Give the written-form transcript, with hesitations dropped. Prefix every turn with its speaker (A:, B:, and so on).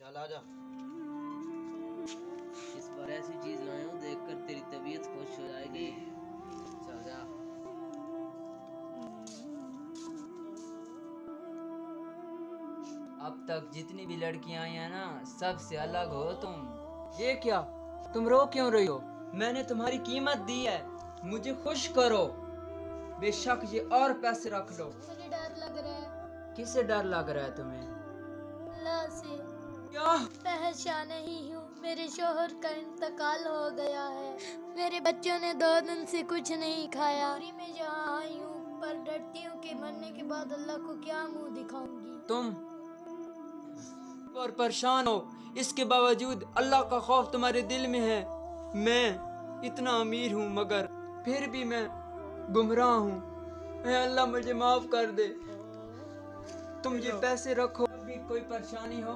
A: चल आजा। इस बार ऐसी चीज लाया हूँ, देखकर तेरी तबीयत खुश हो जाएगी। चल जा।
B: अब तक जितनी भी लड़कियां आई हैं ना, सबसे अलग हो तुम। ये क्या, तुम रो क्यों रही हो? मैंने तुम्हारी कीमत दी है, मुझे खुश करो। बेशक ये और पैसे रख लो।
C: मुझे डर लग रहा है।
B: किससे डर लग रहा है तुम्हें?
C: अल्लाह से।
B: क्या?
C: परेशान नहीं हूँ, मेरे शोहर का इंतकाल हो गया है। मेरे बच्चों ने 2 दिन से कुछ नहीं खाया। दूरी में जहाँ आई हूँ, पर डरती हूँ कि मरने के बाद अल्लाह को क्या मुंह दिखाऊंगी।
B: तुम और परेशान हो, इसके बावजूद अल्लाह का खौफ तुम्हारे दिल में है। मैं इतना अमीर हूँ मगर फिर भी मैं गुमराह हूँ। अल्लाह मुझे माफ कर दे। तुम ये पैसे रखो, भी कोई परेशानी हो